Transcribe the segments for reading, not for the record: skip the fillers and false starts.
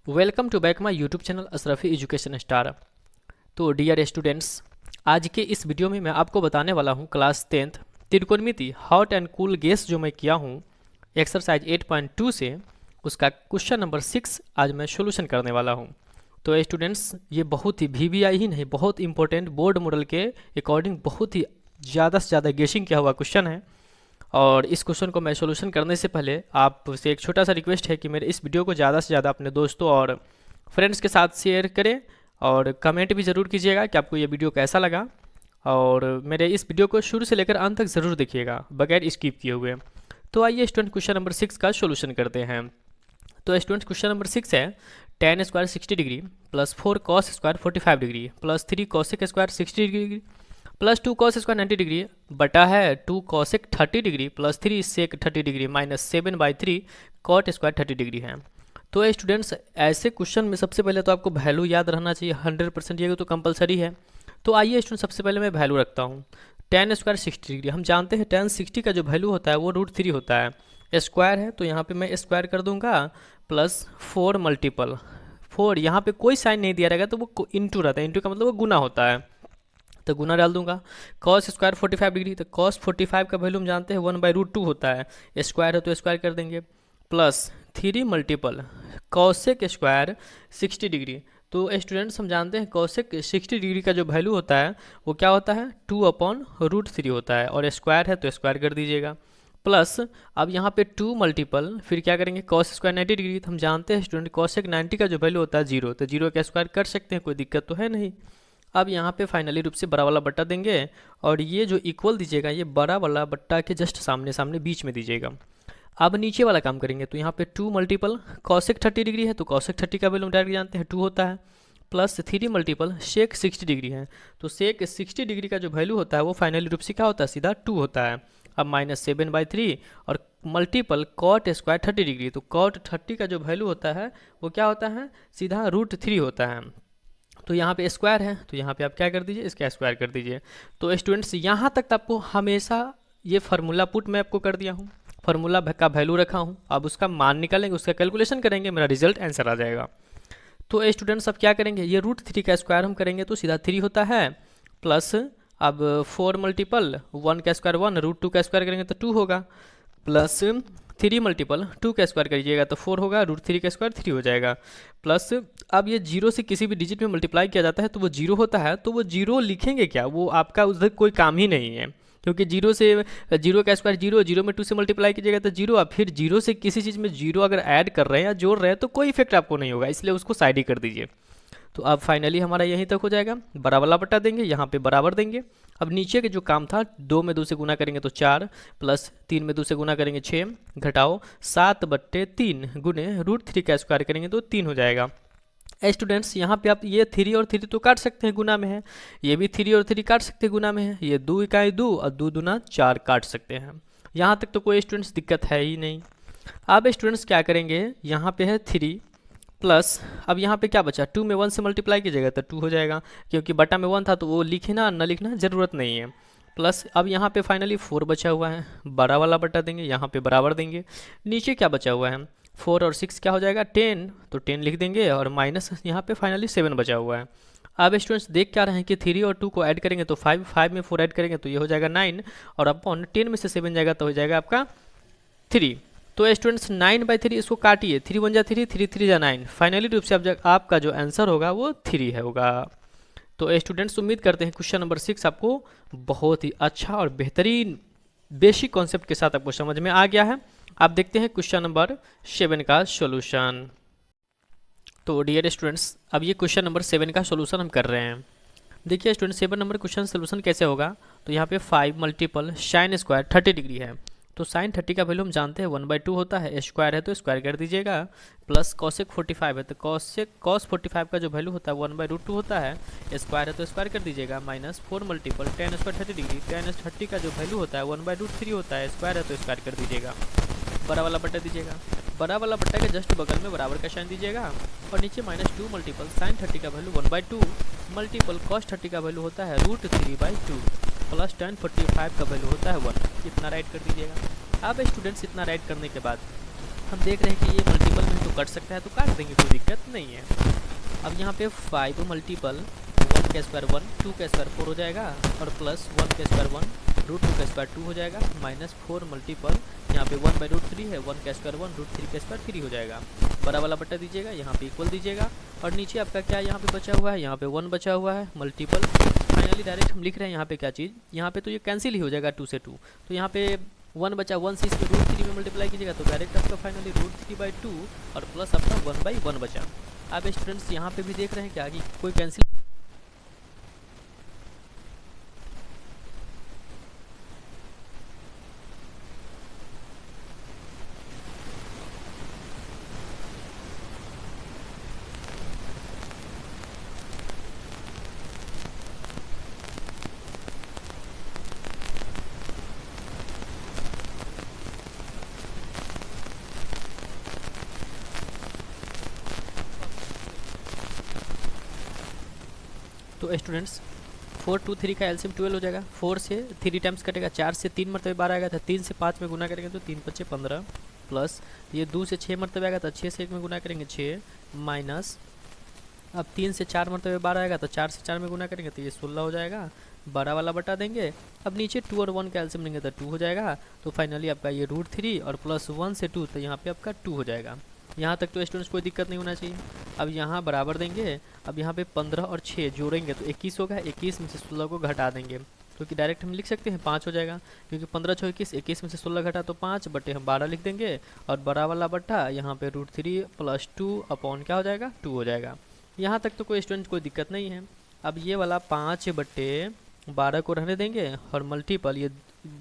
Welcome to back my YouTube channel Ashrafi education star. तो dear students, आज के इस वीडियो में मैं आपको बताने वाला हूँ क्लास 10th त्रिकोणमिति हॉट एंड कूल गैस जो मैं किया हूँ एक्सरसाइज 8.2 से उसका क्वेश्चन नंबर 6 आज मैं सोल्यूशन करने वाला हूँ। तो स्टूडेंट्स, ये बहुत ही वीवीआई ही नहीं, बहुत इंपॉर्टेंट बोर्ड मॉडल के अकॉर्डिंग बहुत ही ज़्यादा से ज़्यादा गेसिंग किया हुआ क्वेश्चन है। और इस क्वेश्चन को मैं सोल्यूशन करने से पहले आपसे एक छोटा सा रिक्वेस्ट है कि मेरे इस वीडियो को ज़्यादा से ज़्यादा अपने दोस्तों और फ्रेंड्स के साथ शेयर करें और कमेंट भी ज़रूर कीजिएगा कि आपको ये वीडियो कैसा लगा। और मेरे इस वीडियो को शुरू से लेकर अंत तक ज़रूर देखिएगा बगैर स्किप किए हुए। तो आइए स्टूडेंट क्वेश्चन नंबर 6 का सोल्यूशन करते हैं। तो स्टूडेंट क्वेश्चन नंबर 6 है tan square 60 degree plus 4 cos square 45 degree plus 3 cosec square 60 degree plus 2 cos square 90 degree बटा है 2 cosec 30 degree plus 3 sec 30 degree minus 7/3 cot square 30 degree है। तो students, ऐसे क्वेश्चन में सबसे पहले तो आपको वैल्यू याद रहना चाहिए 100%, ये तो कंपलसरी है। तो आइए स्टूडेंट, सबसे पहले मैं वैल्यू रखता हूँ tan स्क्वायर 60 डिग्री। हम जानते हैं tan 60 का जो वैल्यू होता है वो √3 होता है। स्क्वायर है तो यहाँ पे मैं स्क्वायर कर दूंगा प्लस 4 मल्टीपल 4, यहाँ पे कोई साइन नहीं दिया रहेगा तो वो इंटू रहता है, इंटू का मतलब वो गुना होता है तो गुना डाल दूंगा। cos स्क्वायर 45 डिग्री, तो cos 45 का वैल्यू हम जानते हैं 1/√2 होता है। स्क्वायर है तो स्क्वायर कर देंगे plus 3 multiple cosec square 60 degree. तो स्टूडेंट्स, हम जानते हैं cosec 60 डिग्री का जो वैल्यू होता है वो क्या होता है 2/√3 होता है, और स्क्वायर है तो स्क्वायर कर दीजिएगा प्लस अब यहाँ पे 2 मल्टीपल फिर क्या करेंगे cos स्क्वायर 90 डिग्री। तो हम जानते हैं स्टूडेंट cosec 90 का जो वैल्यू होता है 0, तो 0 का स्क्वायर कर सकते हैं, कोई दिक्कत तो है नहीं। अब यहाँ पे फाइनली रूप से बड़ा वाला बट्टा देंगे और ये जो इक्वल दीजिएगा ये बड़ा वाला बट्टा के जस्ट सामने सामने बीच में दीजिएगा। अब नीचे वाला काम करेंगे तो यहाँ पे 2 मल्टीपल cosec 30 डिग्री है तो cosec 30 का वैल्यू हम डायरेक्ट जानते हैं 2 होता है प्लस 3 मल्टीपल sec 60 डिग्री है तो sec 60 डिग्री का जो वैल्यू होता है वो फाइनली रूप से क्या होता है सीधा 2 होता है। अब माइनस 7/3 और मल्टीपल cot स्क्वायर 30 डिग्री, तो cot 30 का जो वैल्यू होता है वो क्या होता है सीधा √3 होता है। तो यहाँ पे स्क्वायर है तो यहाँ पे आप क्या कर दीजिए इसका स्क्वायर कर दीजिए। तो स्टूडेंट्स, यहाँ तक आपको हमेशा ये फार्मूला पुट मैं आपको कर दिया हूँ, फार्मूला का वैल्यू रखा हूँ, अब उसका मान निकालेंगे, उसका कैलकुलेशन करेंगे, मेरा रिजल्ट आंसर आ जाएगा। तो स्टूडेंट्स, अब क्या करेंगे ये √3 का स्क्वायर हम करेंगे तो सीधा 3 होता है प्लस अब 4 मल्टीपल 1 का स्क्वायर 1 √2 का स्क्वायर करेंगे तो 2 होगा प्लस 3 मल्टीपल 2 का स्क्वायर करिएगा तो 4 होगा, √3 का स्क्वायर 3 हो जाएगा प्लस अब ये 0 से किसी भी डिजिट में मल्टीप्लाई किया जाता है तो वो 0 होता है, तो वो 0 लिखेंगे क्या, वो आपका उधर कोई काम ही नहीं है, क्योंकि 0 से 0 का स्क्वायर 0, 0 में 2 से मल्टीप्लाई कीजिएगा तो 0, अब फिर 0 से किसी चीज़ में 0 अगर ऐड कर रहे हैं या जोड़ रहे हैं तो कोई इफेक्ट आपको नहीं होगा, इसलिए उसको साइड ही कर दीजिए। तो अब फाइनली हमारा यहीं तक हो जाएगा, बड़ा वाला बट्टा देंगे, यहाँ पे बराबर देंगे। अब नीचे के जो काम था 2 में 2 से गुना करेंगे तो 4 प्लस 3 में 2 से गुना करेंगे 6 घटाओ 7/3 गुने √3 का स्क्वायर करेंगे तो 3 हो जाएगा। स्टूडेंट्स, यहाँ पे आप ये 3 और 3 तो काट सकते हैं, गुना में है, ये भी 3 और 3 काट सकते हैं, गुना में है, ये 2 इकाई 2 और 2 दूना 4 काट सकते हैं। यहाँ तक तो कोई स्टूडेंट्स दिक्कत है ही नहीं। अब स्टूडेंट्स क्या करेंगे, यहाँ पे है 3 प्लस अब यहाँ पे क्या बचा 2 में 1 से मल्टीप्लाई कीजिएगा तो 2 हो जाएगा, क्योंकि बटा में 1 था तो वो लिखना न लिखना ज़रूरत नहीं है। प्लस अब यहाँ पे फाइनली 4 बचा हुआ है, बड़ा वाला बटा देंगे, यहाँ पे बराबर देंगे। नीचे क्या बचा हुआ है 4 और 6 क्या हो जाएगा 10, तो 10 लिख देंगे और माइनस यहाँ पे फाइनली 7 बचा हुआ है। अब स्टूडेंट्स देख क्या रहे हैं कि 3 और 2 को ऐड करेंगे तो 5, 5 में 4 ऐड करेंगे तो ये हो जाएगा 9 और अपॉन 10 में से 7 जाएगा तो हो जाएगा आपका 3। तो स्टूडेंट्स 9/3 इसको काटिए, 3 1 जा 3, 3 3 जा 9, फाइनली रूप से अब आपका जो आंसर होगा वो 3 है होगा। तो स्टूडेंट्स, उम्मीद करते हैं क्वेश्चन नंबर 6 आपको बहुत ही अच्छा और बेहतरीन बेसिक कॉन्सेप्ट के साथ आपको समझ में आ गया है। आप देखते हैं क्वेश्चन नंबर 7 का सॉल्यूशन। तो डियर स्टूडेंट्स, अब ये क्वेश्चन नंबर 7 का सॉल्यूशन हम कर रहे हैं। देखिए स्टूडेंट, 7 नंबर क्वेश्चन सॉल्यूशन कैसे होगा, तो यहाँ पे 5 मल्टीपल sin स्क्वायर 30 डिग्री है तो sin 30 का वैल्यू हम जानते हैं 1/2 होता है, स्क्वायर है तो स्क्वायर कर दीजिएगा प्लस cosec 45 है तो cos 45 का जो वैल्यू होता है 1/√2 होता है, स्क्वायर है तो स्क्वायर कर दीजिएगा minus 4 multiple tan square 30 degree, tan 30 का जो वैल्यू होता है 1/√3 होता है, स्क्वायर है तो स्क्वायर कर दीजिएगा, बड़ा वाला बट्टा दीजिएगा, बड़ा वाला बट्टा के जस्ट बगल में बराबर का साइन दीजिएगा और नीचे माइनस 2 मल्टीपल sin 30 का वैल्यू 1/2 मल्टीपल cos 30 का वैल्यू होता है √3/2 प्लस tan 45 का वैल्यू होता है 1, इतना राइट कर दीजिएगा। अब स्टूडेंट्स, इतना राइट करने के बाद हम देख रहे हैं कि ये मल्टीपल में तो कट सकता है, तो काट देंगे, कोई दिक्कत नहीं है। अब यहाँ पे 5 मल्टीपल 1 का स्क्वायर 1, 2 का स्क्वायर 4 हो जाएगा, और प्लस 1 का स्क्वायर 1, रूट 2 का स्क्वायर 2 हो जाएगा, माइनस 4 मल्टीपल यहाँ पे 1/√3 है, 1 का स्क्वायर 1, √3 का स्क्वायर 3 हो जाएगा। बड़ा वाला बट्टा दीजिएगा, यहाँ पे इक्वल दीजिएगा, और नीचे आपका क्या यहाँ पे बचा हुआ है, यहाँ पे 1 बचा हुआ है मल्टीपल। फाइनली डायरेक्ट हम लिख रहे हैं यहाँ पे क्या चीज़, यहाँ पे तो ये कैंसिल ही हो जाएगा 2 से 2, तो यहाँ पे 1 बचा, 1 से इसमें √3 में मल्टीप्लाई कीजिएगा, तो डायरेक्ट आपका फाइनली √3/2 और प्लस आपका 1/1 बचा। अब स्टूडेंट्स यहाँ पे भी देख रहे हैं क्या कि कोई कैंसिल, तो स्टूडेंट्स 4 2 3 का एलसीएम 12 हो जाएगा। 4 से 3 टाइम्स कटेगा, 4 से 3 मरतबे 12 आएगा था, 3 से 5 में गुना करेंगे तो 3 × 5 = 15, प्लस ये 2 से 6 मरतबे आएगा था, 6 से 1 में गुना करेंगे 6, माइनस अब 3 से 4 मरतबे 12 आएगा तो 4 से 4 में गुना करेंगे तो ये 16 हो जाएगा, बड़ा वाला बटा देंगे। अब नीचे 2 और 1 का एलसीएम लेंगे तो 2 हो जाएगा, तो फाइनली आपका ये √3 और प्लस 1 से 2, तो यहाँ पे आपका 2 हो जाएगा। यहाँ तक तो स्टूडेंट्स कोई दिक्कत नहीं होना चाहिए। अब यहाँ बराबर देंगे, अब यहाँ पे 15 और 6 जोड़ेंगे तो 21 होगा, 21 में से 16 को घटा देंगे, क्योंकि डायरेक्ट हम लिख सकते हैं 5 हो जाएगा, क्योंकि 15 × 21, 21 में से 16 घटा तो 5 बटे हम 12 लिख देंगे, और बड़ा वाला बट्टा यहाँ पे √3 + 2 अपॉन क्या हो जाएगा 2 हो जाएगा। यहाँ तक तो कोई स्टूडेंट कोई दिक्कत नहीं है। अब ये वाला 5/12 को रहने देंगे, और मल्टीपल ये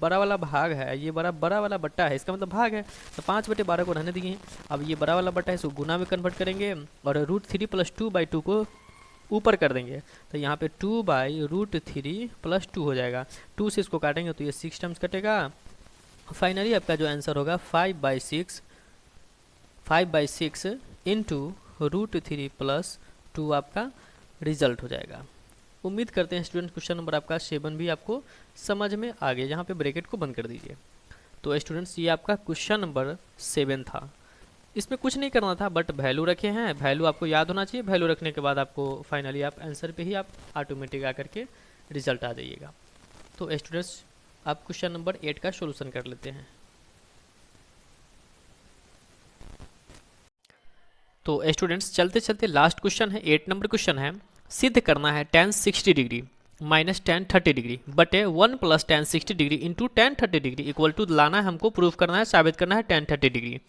बड़ा वाला भाग है, ये बड़ा वाला बट्टा है, इसका मतलब भाग है, तो 5/12 को रहने देंगे। अब ये बड़ा वाला बट्टा है, इसको गुना में कन्वर्ट करेंगे, और √3 + 2/2 को ऊपर कर देंगे, तो यहाँ पे 2/√3 + 2 हो जाएगा। 2 से इसको काटेंगे तो ये 6 टाइम्स कटेगा। फाइनली आपका जो आंसर होगा 5/6 × √3 + 2 आपका रिजल्ट हो जाएगा। उम्मीद करते हैं स्टूडेंट क्वेश्चन नंबर आपका 7 भी आपको समझ में आ गया। यहाँ पे ब्रैकेट को बंद कर दीजिए। तो स्टूडेंट्स ये आपका क्वेश्चन नंबर 7 था। इसमें कुछ नहीं करना था, बट वैल्यू रखे हैं, वैल्यू आपको याद होना चाहिए। वैल्यू रखने के बाद आपको फाइनली आप आंसर पे ही आप ऑटोमेटिक आकर के रिजल्ट आ जाइएगा। तो स्टूडेंट्स आप क्वेश्चन नंबर 8 का सोल्यूशन कर लेते हैं। तो स्टूडेंट्स चलते चलते लास्ट क्वेश्चन है, 8 नंबर क्वेश्चन है। सिद्ध करना है tan 60 degree minus tan 30 degree बटे 1 + tan 60 degree into tan 30 degree equal to लाना है हमको, प्रूफ करना है, साबित करना है tan 30 डिग्री।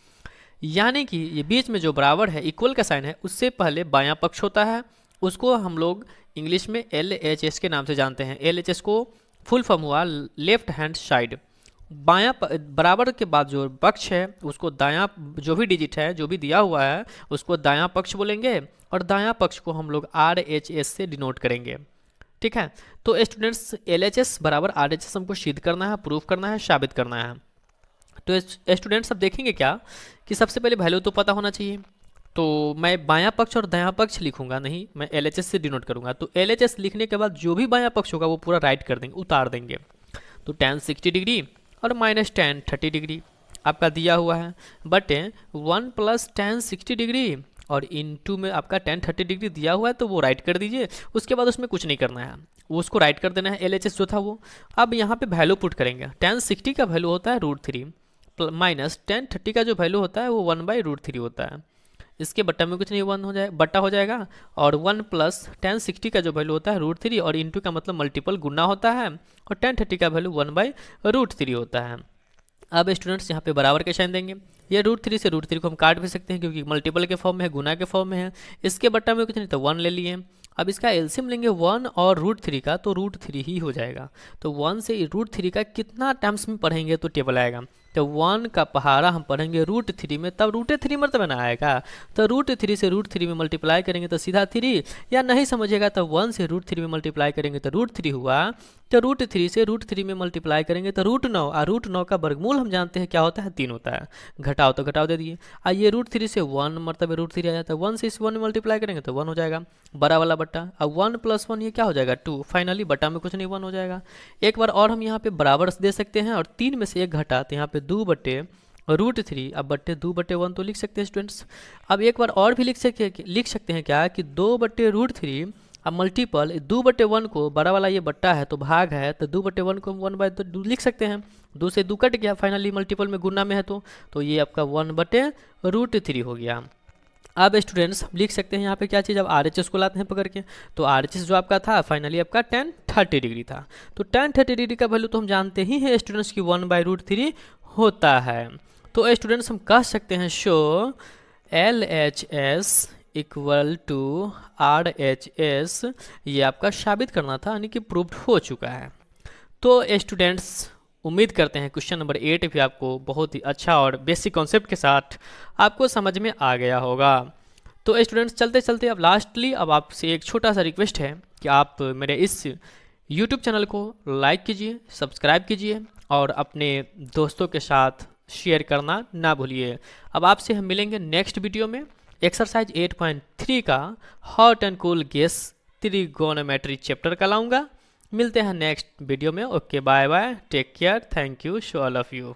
यानी कि ये बीच में जो बराबर है, इक्वल का साइन है, उससे पहले बायां पक्ष होता है, उसको हम लोग इंग्लिश में LHS के नाम से जानते हैं। LHS को फुल फॉर्म हुआ लेफ्ट हैंड साइड। बायां बराबर के बाद जो पक्ष है उसको दायां, जो भी डिजिट है जो भी दिया हुआ है उसको दायां पक्ष बोलेंगे, और दायां पक्ष को हम लोग RHS से डिनोट करेंगे। ठीक है, तो स्टूडेंट्स LHS बराबर RHS हमको सिद्ध करना है, प्रूफ करना है, साबित करना है। तो स्टूडेंट्स अब देखेंगे क्या कि सबसे पहले वैल्यू तो पता होना चाहिए, तो मैं बायां पक्ष और दायां पक्ष लिखूंगा नहीं, मैं LHS से डिनोट करूंगा। तो LHS लिखने के बाद जो भी बायां पक्ष होगा वो पूरा राइट कर देंगे, उतार देंगे। तो tan 60 डिग्री और माइनस tan 30 डिग्री आपका दिया हुआ है, बटे 1 + tan 60 डिग्री और इनटू में आपका tan 30 डिग्री दिया हुआ है, तो वो राइट कर दीजिए। उसके बाद उसमें कुछ नहीं करना है, वो उसको राइट कर देना है, LHS जो था वो। अब यहाँ पे वैल्यू पुट करेंगे। tan 60 का वैल्यू होता है √3 माइनस tan 30 का जो वैल्यू होता है वो 1/√3 होता है। इसके बट्टा में कुछ नहीं, 1 हो जाए, बट्टा हो जाएगा, और 1 + tan 60 का जो वैल्यू होता है √3 और इंटू का मतलब मल्टीपल गुना होता है, और tan 30 का वैल्यू 1/√3 होता है। अब स्टूडेंट्स यहाँ पे बराबर के साइन देंगे। ये √3 से √3 को हम काट भी सकते हैं, क्योंकि मल्टीपल के फॉर्म में है, गुना के फॉर्म में है। इसके बट्टा में कुछ नहीं तो 1 ले लिए। अब इसका एलसीएम लेंगे 1 और √3 का, तो √3 ही हो जाएगा। तो 1 से √3 का कितना टर्म्स में पढ़ेंगे तो टेबल आएगा। तो 1 का पहाड़ा हम पढ़ेंगे √3 में, तब √3 मरतबा ना आएगा। तो √3 से √3 में मल्टीप्लाई करेंगे तो सीधा 3, या नहीं समझेगा तो 1 से √3 में मल्टीप्लाई करेंगे तो √3 हुआ। तो √3 से √3 में मल्टीप्लाई करेंगे तो √9, और √9 का वर्गमूल हम जानते हैं क्या होता है, 3 होता है। घटाओ तो घटाओ दे दिए। ये √3 से 1 मरतबे √3 आ जाता है, 1 से इस 1 में मल्टीप्लाई करेंगे तो 1 हो जाएगा, बड़ा वाला बट्टा। अब 1 + 1 ये क्या हो जाएगा 2, फाइनली बट्टा में कुछ नहीं, 1 हो जाएगा। एक बार और हम यहाँ पे बराबर दे सकते हैं, और 3 में से 1 घटा, तो यहाँ पे 2/√3 √3 अब बट्टे 2/1 तो लिख सकते हैं स्टूडेंट्स। अब एक बार और भी लिख सकते हैं क्या कि 2/√3 अब मल्टीपल 2/1 को बड़ा वाला ये बट्टा है तो भाग है, तो 2/1 को 1/2 लिख सकते हैं। 2 से 2 कट गया, फाइनली मल्टीपल में गुना में है तो ये आपका 1/√3 हो गया। अब स्टूडेंट्स लिख सकते हैं यहाँ पे क्या चीज़, अब RHS को लाते हैं पकड़ के, तो RHS जो आपका था फाइनली आपका tan 30 डिग्री था। तो tan 30 डिग्री का वैल्यू तो हम जानते ही हैं स्टूडेंट्स की 1/√3 होता है। तो स्टूडेंट्स हम कह सकते हैं show LHS equal to RHS, ये आपका साबित करना था, यानी कि प्रूव्ड हो चुका है। तो स्टूडेंट्स उम्मीद करते हैं क्वेश्चन नंबर 8 भी आपको बहुत ही अच्छा और बेसिक कॉन्सेप्ट के साथ आपको समझ में आ गया होगा। तो स्टूडेंट्स चलते चलते अब लास्टली अब आपसे एक छोटा सा रिक्वेस्ट है कि आप मेरे इस YouTube चैनल को लाइक कीजिए, सब्सक्राइब कीजिए और अपने दोस्तों के साथ शेयर करना ना भूलिए। अब आपसे हम मिलेंगे नेक्स्ट वीडियो में। एक्सरसाइज 8.3 का hot and cool gas trigonometry chapter का लाऊंगा। मिलते हैं नेक्स्ट वीडियो में। Okay, bye bye, take care, thank you to all of you.